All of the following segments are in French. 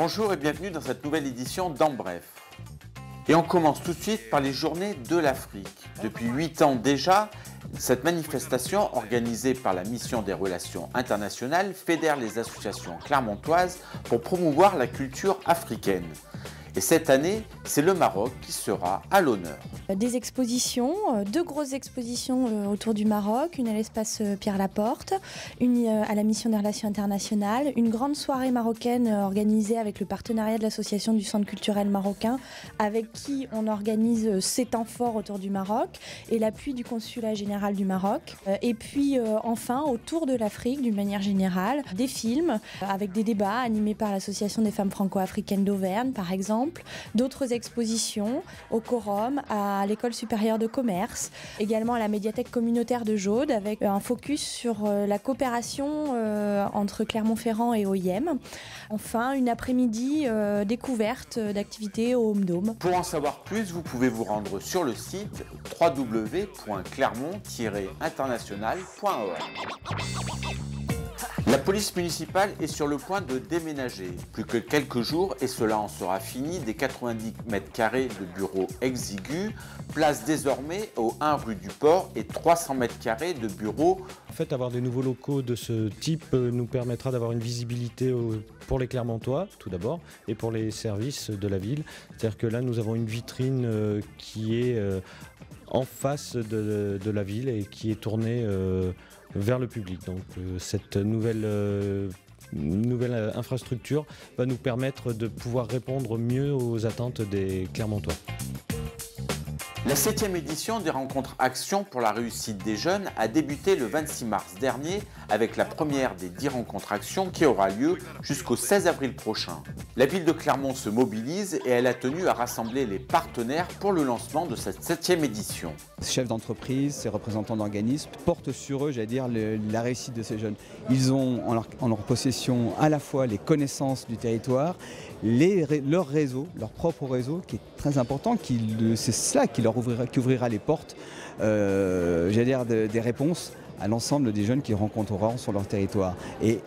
Bonjour et bienvenue dans cette nouvelle édition d'En Bref. Et on commence tout de suite par les Journées de l'Afrique. Depuis 8 ans déjà, cette manifestation organisée par la Mission des Relations Internationales fédère les associations clermontoises pour promouvoir la culture africaine. Et cette année, c'est le Maroc qui sera à l'honneur. Des expositions, deux grosses expositions autour du Maroc, une à l'espace Pierre Laporte, une à la Mission des Relations Internationales, une grande soirée marocaine organisée avec le partenariat de l'association du Centre culturel marocain, avec qui on organise ces temps forts autour du Maroc et l'appui du Consulat général du Maroc. Et puis enfin, autour de l'Afrique, d'une manière générale, des films avec des débats animés par l'Association des femmes franco-africaines d'Auvergne, par exemple, d'autres expositions au Quorum, à l'École supérieure de commerce, également à la médiathèque communautaire de Jaude, avec un focus sur la coopération entre Clermont-Ferrand et OIM. Enfin, une après-midi découverte d'activités au Home Dome. Pour en savoir plus, vous pouvez vous rendre sur le site www.clermont-international.org. La police municipale est sur le point de déménager. Plus que quelques jours et cela en sera fini des 90 mètres carrés de bureaux exigus, place désormais au 1 rue du Port et 300 mètres carrés de bureaux. En fait, avoir des nouveaux locaux de ce type nous permettra d'avoir une visibilité pour les Clermontois, tout d'abord, et pour les services de la ville. C'est-à-dire que là, nous avons une vitrine qui est en face de la ville et qui est tournée vers le public. Donc cette nouvelle infrastructure va nous permettre de pouvoir répondre mieux aux attentes des Clermontois. La 7e édition des rencontres Action pour la réussite des jeunes a débuté le 26 mars dernier avec la première des 10 rencontres Action qui aura lieu jusqu'au 16 avril prochain. La ville de Clermont se mobilise et elle a tenu à rassembler les partenaires pour le lancement de cette 7e édition. Ces chefs d'entreprise, ces représentants d'organismes portent sur eux, j'allais dire, la réussite de ces jeunes. Ils ont en leur possession à la fois les connaissances du territoire, leur réseau, leur propre réseau qui est très important, c'est cela qui ouvrira les portes, j'allais dire, des réponses à l'ensemble des jeunes qui rencontreront sur leur territoire. Et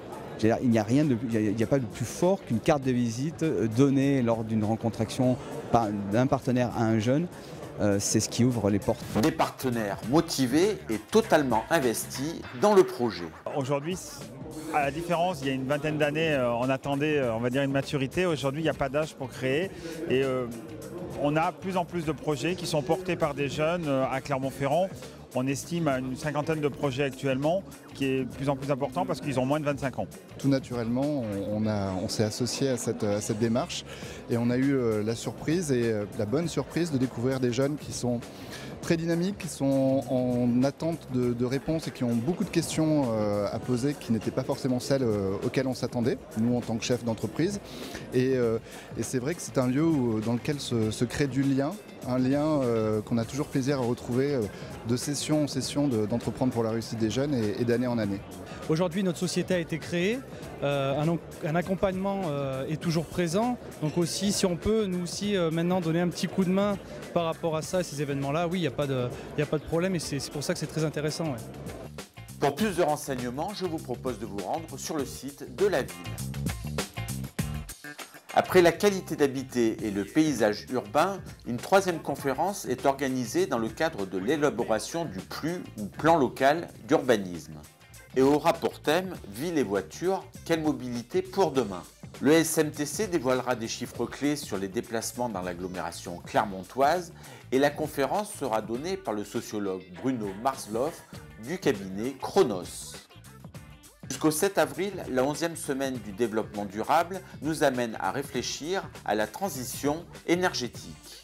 il n'y a pas de plus fort qu'une carte de visite donnée lors d'une rencontre action d'un partenaire à un jeune. C'est ce qui ouvre les portes. Des partenaires motivés et totalement investis dans le projet. Aujourd'hui, à la différence, il y a une vingtaine d'années, on attendait, on va dire, une maturité. Aujourd'hui, il n'y a pas d'âge pour créer. Et on a de plus en plus de projets qui sont portés par des jeunes à Clermont-Ferrand. On estime à une 50aine de projets actuellement, qui est de plus en plus important parce qu'ils ont moins de 25 ans. Tout naturellement, on s'est associé à cette démarche et on a eu la surprise et la bonne surprise de découvrir des jeunes qui sont très dynamiques, qui sont en attente de réponses et qui ont beaucoup de questions à poser qui n'étaient pas forcément celles auxquelles on s'attendait, nous en tant que chefs d'entreprise. Et c'est vrai que c'est un lieu dans lequel se crée du lien. Un lien qu'on a toujours plaisir à retrouver de session en session d'entreprendre pour la réussite des jeunes et d'année en année. Aujourd'hui, notre société a été créée, un accompagnement est toujours présent. Donc aussi, si on peut, nous aussi, maintenant donner un petit coup de main par rapport à ça, à ces événements-là, oui, il n'y a pas de problème et c'est pour ça que c'est très intéressant. Ouais. Pour plus de renseignements, je vous propose de vous rendre sur le site de la ville. Après la qualité d'habiter et le paysage urbain, une 3e conférence est organisée dans le cadre de l'élaboration du PLU ou plan local d'urbanisme. Et aura pour thème « Ville et voiture, quelle mobilité pour demain ?» Le SMTC dévoilera des chiffres clés sur les déplacements dans l'agglomération clermontoise et la conférence sera donnée par le sociologue Bruno Marsloff du cabinet Chronos. Jusqu'au 7 avril, la 11e semaine du développement durable nous amène à réfléchir à la transition énergétique.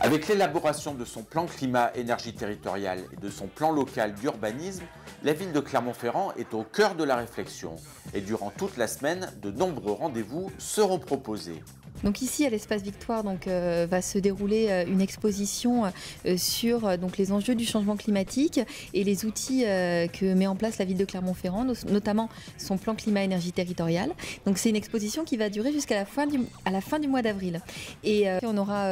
Avec l'élaboration de son plan climat-énergie territoriale et de son plan local d'urbanisme, la ville de Clermont-Ferrand est au cœur de la réflexion. Et durant toute la semaine, de nombreux rendez-vous seront proposés. Donc ici à l'espace Victoire va se dérouler une exposition sur les enjeux du changement climatique et les outils que met en place la ville de Clermont-Ferrand, notamment son plan climat-énergie territorial. Donc c'est une exposition qui va durer jusqu'à la fin du mois d'avril. Et on aura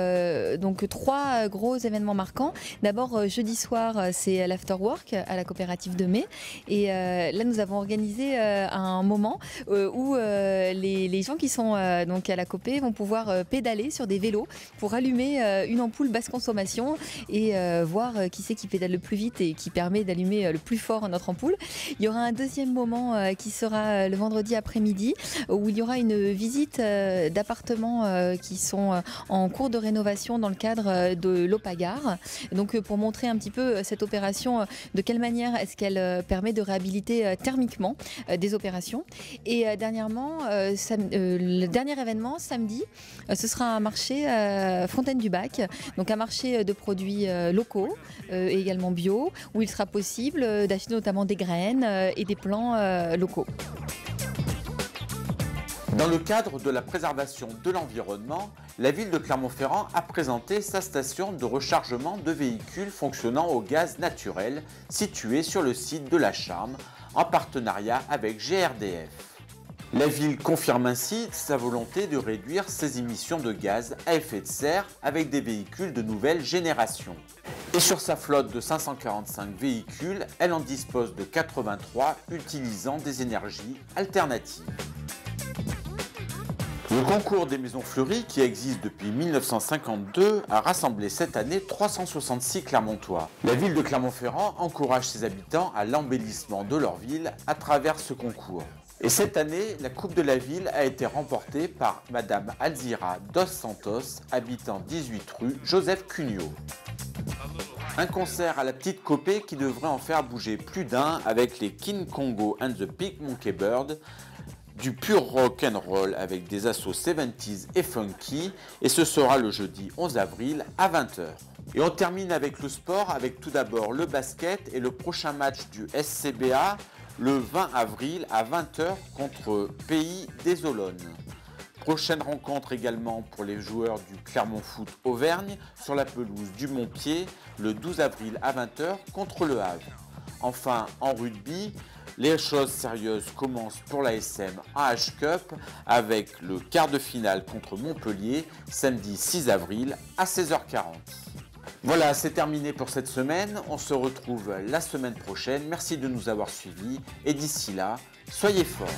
3 gros événements marquants. D'abord jeudi soir c'est l'afterwork à la coopérative de Mai. Et là nous avons organisé un moment où les gens qui sont à la copé vont pouvoir pédaler sur des vélos pour allumer une ampoule basse consommation et voir qui c'est qui pédale le plus vite et qui permet d'allumer le plus fort notre ampoule. Il y aura un deuxième moment qui sera le vendredi après-midi où il y aura une visite d'appartements qui sont en cours de rénovation dans le cadre de l'Opagar. Donc pour montrer un petit peu cette opération, de quelle manière est-ce qu'elle permet de réhabiliter thermiquement des opérations. Et dernièrement, le dernier événement samedi, ce sera un marché Fontaine du Bac, donc un marché de produits locaux et également bio, où il sera possible d'acheter notamment des graines et des plants locaux. Dans le cadre de la préservation de l'environnement, la ville de Clermont-Ferrand a présenté sa station de rechargement de véhicules fonctionnant au gaz naturel située sur le site de la Charme en partenariat avec GRDF. La ville confirme ainsi sa volonté de réduire ses émissions de gaz à effet de serre avec des véhicules de nouvelle génération. Et sur sa flotte de 545 véhicules, elle en dispose de 83 utilisant des énergies alternatives. Le concours des maisons fleuries, qui existe depuis 1952, a rassemblé cette année 366 Clermontois. La ville de Clermont-Ferrand encourage ses habitants à l'embellissement de leur ville à travers ce concours. Et cette année, la Coupe de la Ville a été remportée par Madame Alzira dos Santos, habitant 18 rue Joseph Cugnot. Un concert à la petite copée qui devrait en faire bouger plus d'un avec les King Kongo and the Pink Monkey Bird, du pur rock and roll avec des assauts 70s et funky, et ce sera le jeudi 11 avril à 20h. Et on termine avec le sport, avec tout d'abord le basket et le prochain match du SCBA le 20 avril à 20h contre Pays des Olonnes. Prochaine rencontre également pour les joueurs du Clermont Foot Auvergne sur la pelouse du Montpied le 12 avril à 20h contre Le Havre. Enfin, en rugby, les choses sérieuses commencent pour l'ASM AH Cup avec le quart de finale contre Montpellier samedi 6 avril à 16h40. Voilà, c'est terminé pour cette semaine. On se retrouve la semaine prochaine. Merci de nous avoir suivis et d'ici là, soyez forts.